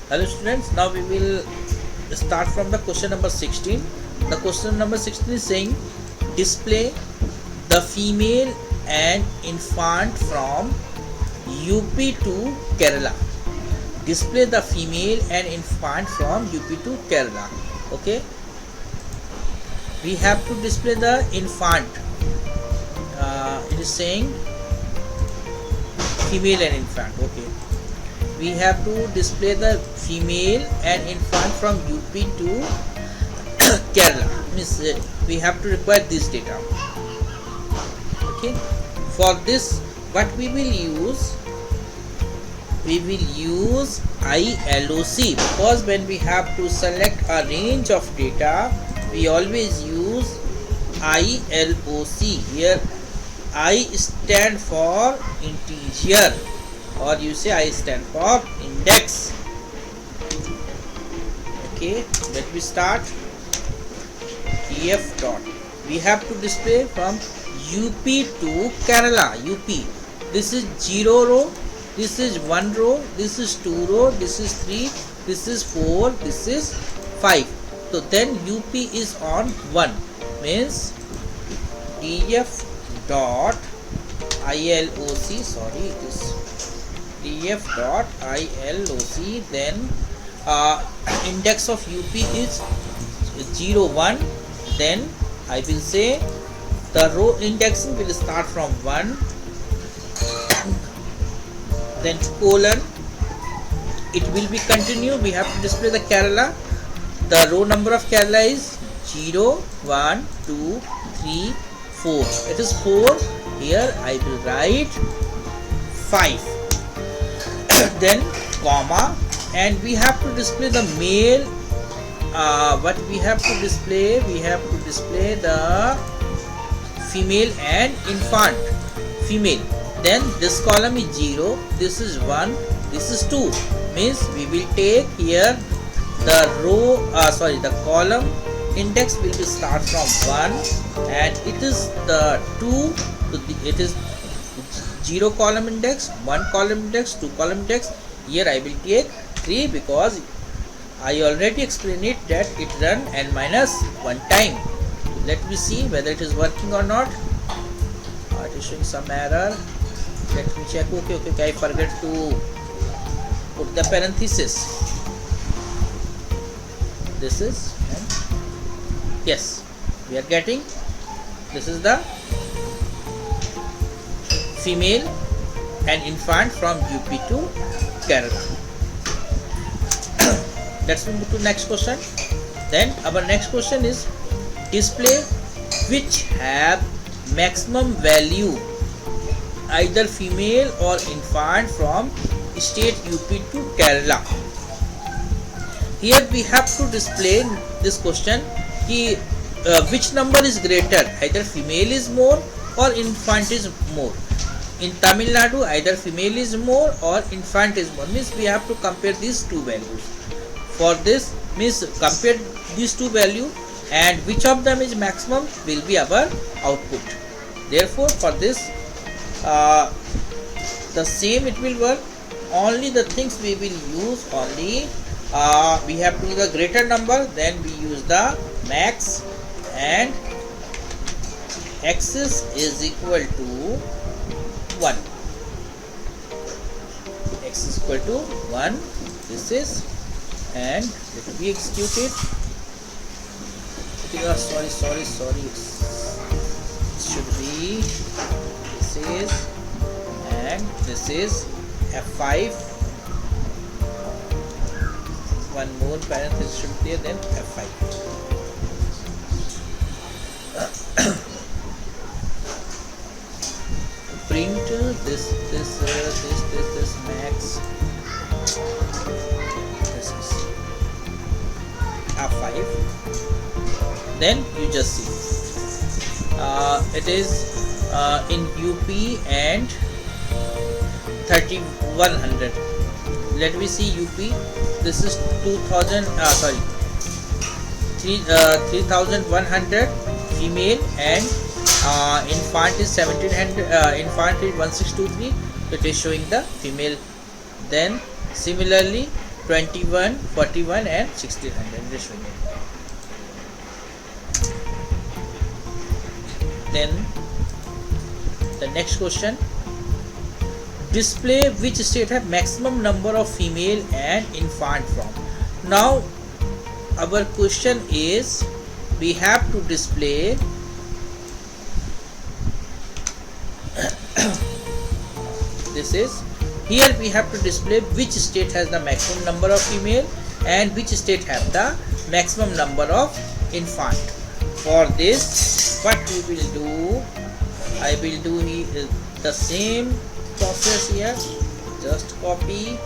Hello students, now we will start from the question number 16. The question number 16 is saying display the female and infant from UP to Kerala. Display the female and infant from UP to Kerala. Okay, we have to display the infant. It is saying female and infant. Okay, we have to display the female and infant from UP to Kerala. Means we have to require this data. Okay, for this what we will use? We will use ILOC, because when we have to select a range of data, we always use ILOC. Here I stand for integer, or you say I stand for index. Okay, let me start. EF dot. We have to display from UP to Kerala. UP. This is 0 row. This is 1 row. This is 2 row. This is 3. This is 4. This is 5. So then UP is on 1. Means DF dot ILOC. Sorry, it is DF dot ILOC. Then index of UP is 0 1. Then I will say the row indexing will start from 1, then colon, it will be continue. We have to display the Kerala. The row number of Kerala is 0 1 2 3 4. It is 4. Here I will write 5. Then comma, and we have to display the male. What we have to display? We have to display the female and infant. Female. Then this column is 0. This is 1. This is 2. Means we will take here the row. The column index will be start from 1, and it is the 2. It is 0 column index, 1 column index, 2 column index. Here I will take 3 because I already explained it that it run n minus 1 time. Let me see whether it is working or not. It is showing some error. Let me check. Okay, I forget to put the parenthesis. This is, yes, we are getting. This is the female and infant from UP to Kerala. Let's move to next question. Then our next question is display which have maximum value, either female or infant from state UP to Kerala. Here we have to display this question ki, which number is greater, either female is more or infant is more. In Tamil Nadu, either female is more or infant is more. Means we have to compare these two values. For this, means compare these two values, and which of them is maximum will be our output. Therefore, for this, the same it will work. Only the things we will use only, we have to use the greater number, then we use the max, and axis is equal to 1. X is equal to 1. This is, and let me execute it. Sorry. It should be, this is, and this is F5. One more parenthesis should be there, then F5. Print this max. This is F5. Then you just see it is in UP and 3100. Let me see UP. This is 3100 female, and infant is 1700. Infant is 1623. It is showing the female. Then similarly 21, 41 and 1600. Just showing it. Then the next question, display which state have maximum number of female and infant from. Now our question is, we have to display this is, here we have to display which state has the maximum number of female and which state have the maximum number of infant. For this, what we will do, I will do the same process here. Just copy,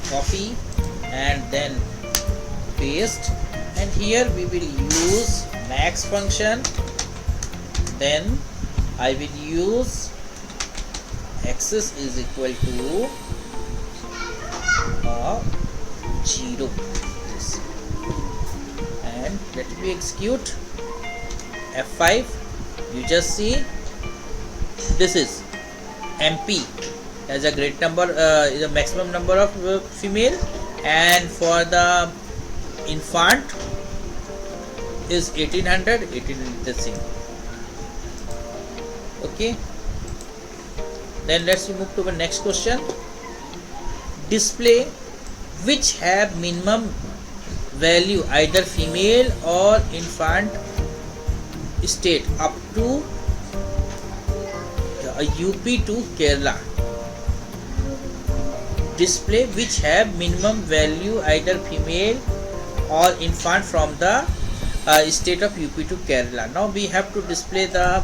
copy and then paste, and here we will use max function. Then I will use axis is equal to 0. This. And let me execute F5. You just see this is MP as a great number, is a maximum number of female, and for the infant is 1800. 1800 the same. Okay. Then let's move to the next question. Display which have minimum value either female or infant state up to UP to Kerala. Display which have minimum value either female or infant from the state of UP to Kerala. Now we have to display the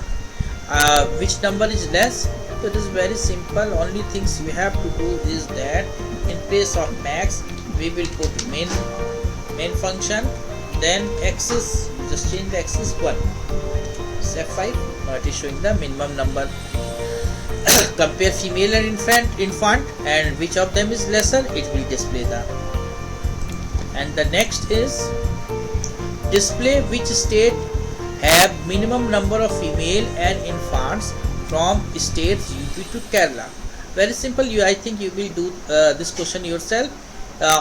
which number is less. So it is very simple. Only things we have to do is that in place of max we will put main function, then axis, just change the axis 1. F5. Now it is showing the minimum number. Compare female and infant, and which of them is lesser, it will display the. And the next is display which state have minimum number of female and infants from states UP to Kerala. Very simple. I think you will do this question yourself.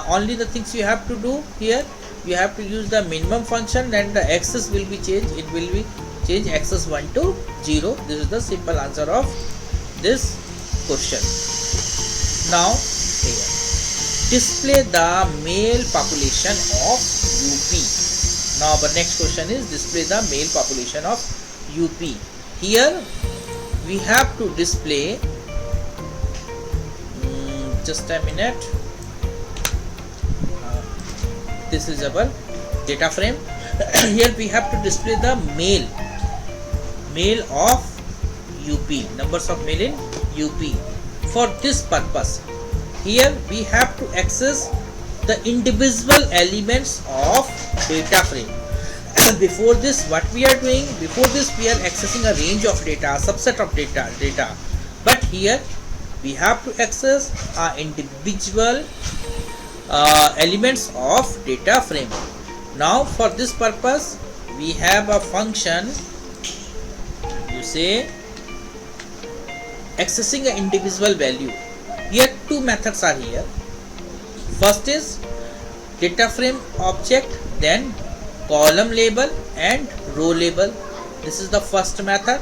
Only the things you have to do here, you have to use the minimum function and the axis will be changed. It will be change axis 1 to 0. This is the simple answer of this question. Now here, display the male population of UP. Now our next question is display the male population of UP. Here we have to display, just a minute, this is our data frame. Here we have to display the male of UP, numbers of male in UP. For this purpose, here we have to access the individual elements of data frame. Before this, what we are doing, before this we are accessing a range of data, a subset of data, but here we have to access individual elements of data frame. Now for this purpose we have a function, you say accessing an individual value. Here two methods are here. First is data frame object, then column label and row label. This is the first method,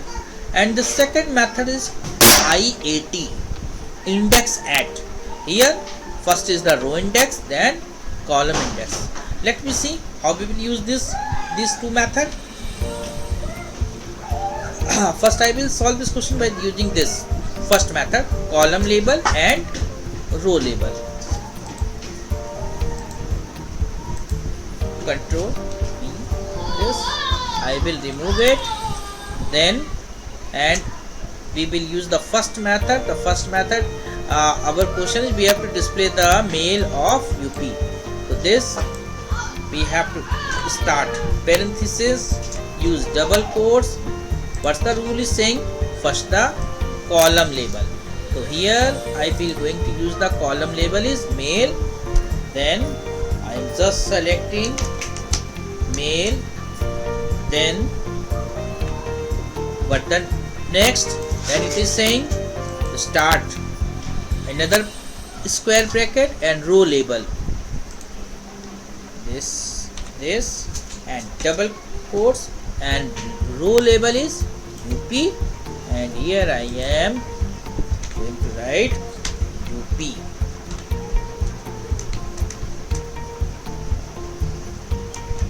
and the second method is IAT, index at. Here first is the row index, then column index. Let me see how we will use these two methods. First I will solve this question by using this first method, column label and row label. Control V, this I will remove it, then, and we will use the first method. The first method, our question is we have to display the male of UP. So this we have to start parenthesis, use double quotes. What's the rule is saying? First the column label. So here I will going to use the column label is male, then I am just selecting male, then what the next, then it is saying start another square bracket and row label, this and double quotes, and row label is UP, and here I am going to write UP.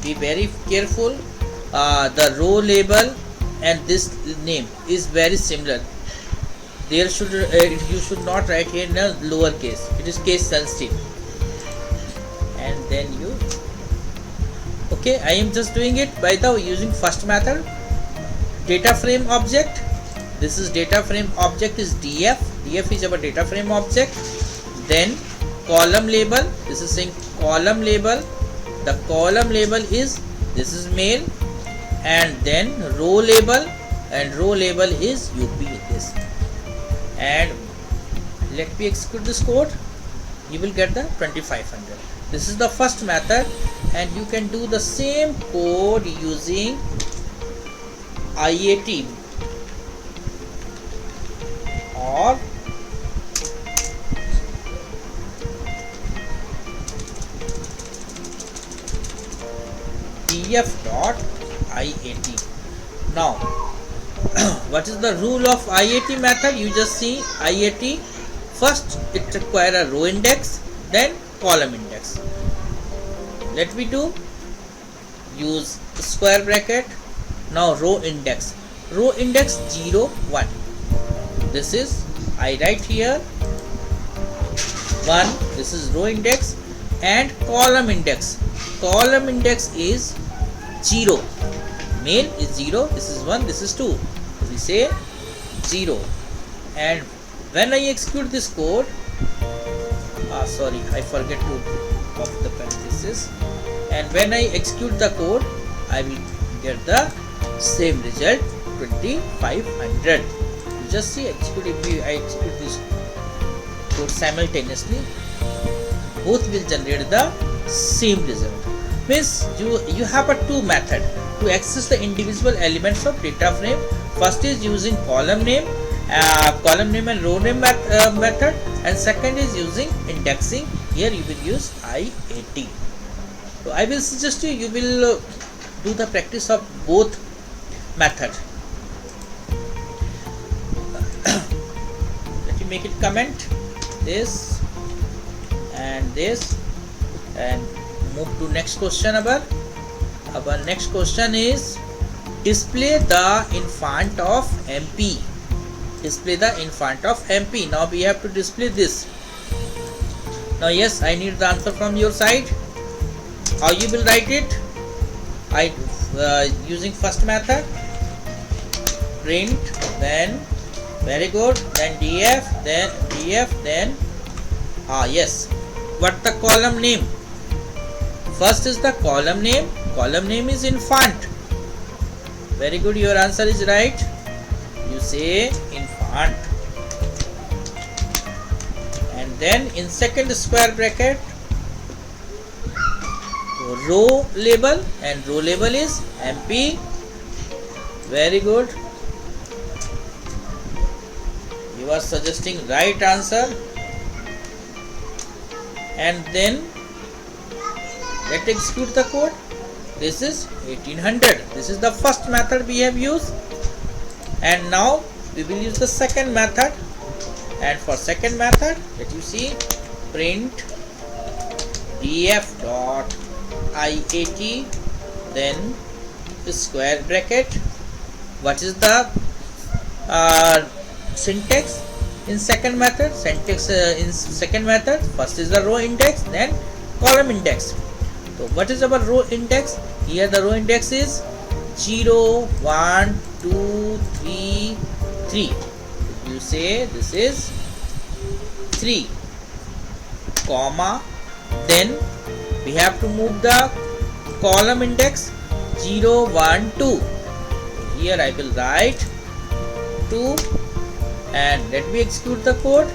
Be very careful, the row label and this name is very similar. There should you should not write here in a lower case, it is case sensitive. And then you, okay, I am just doing it by the using first method, data frame object. This is data frame object is df is our data frame object. Then column label, this is saying column label, the column label is, this is male. And then row label, and row label is UP, this. And let me execute this code, you will get the 2500. This is the first method, and you can do the same code using IAT or df.iat. Now what is the rule of IAT method? You just see IAT, first it require a row index, then column index. Let me do, use square bracket, now row index 0 1. This is, I write here 1, this is row index, and column index is 0, male is 0, this is 1, this is 2, so we say 0. And when I execute this code, sorry, I forget to pop the parenthesis, and when I execute the code, I will get the same result, 2500. You just see, execute, if I execute this code simultaneously, both will generate the same result. Means you have a two method to access the individual elements of data frame. First is using column name and row name method, and second is using indexing. Here you will use IAT. So I will suggest you will do the practice of both method. Let me make it comment this and this, and move to next question. Our next question is display the infant of MP. Display the infant of MP. Now we have to display this. Now yes, I need the answer from your side. How you will write it? Using first method, print, then very good, then df, then yes, what the column name? First is the column name is infant. Very good, your answer is right. You say infant. And then in second square bracket, row label, and row label is MP. Very good, you are suggesting right answer. And then let's execute the code. This is 1800. This is the first method we have used, and now we will use the second method. And for second method, let you see, print df.iat, then the square bracket. What is the syntax in second method? In second method, first is the row index, then column index. So what is our row index? Here the row index is 0 1 2 3 3. You say this is 3, comma, then we have to move the column index 0 1 2. Here I will write 2, and let me execute the code.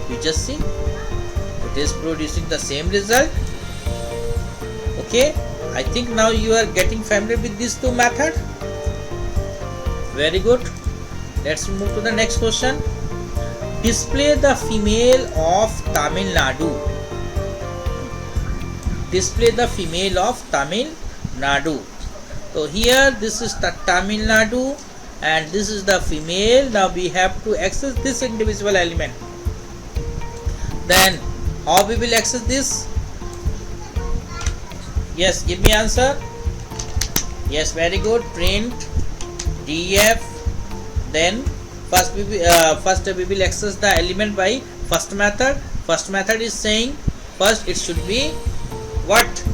You just see, it is producing the same result. Okay, I think now you are getting familiar with these two methods. Very good. Let's move to the next question. display the female of Tamil Nadu. Display the female of Tamil Nadu. So here this is the Tamil Nadu and this is the female. Now we have to access this individual element. Then how we will access this? Yes, give me answer. Yes, very good. Print df. Then first we will access the element by first method. First method is saying first it should be what?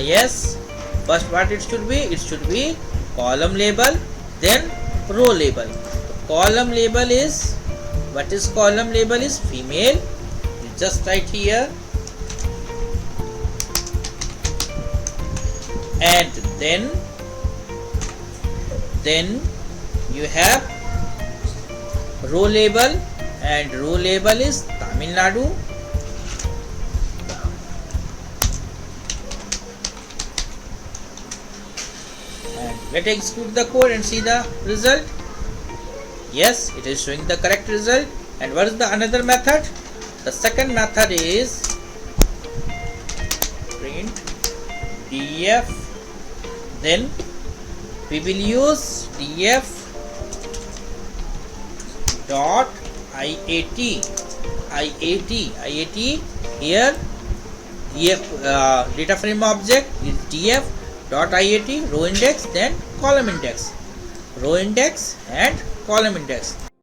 Yes, first what it should be? It should be column label, then row label. Column label is, what is column label? Is female. You just write here, and then you have row label, and row label is Tamil Nadu. And let's execute the code and see the result. Yes, it is showing the correct result. And what is the another method? The second method is print df. Then we will use df dot iat here. Df data frame object is df dot iat row index, then column index, row index and column index.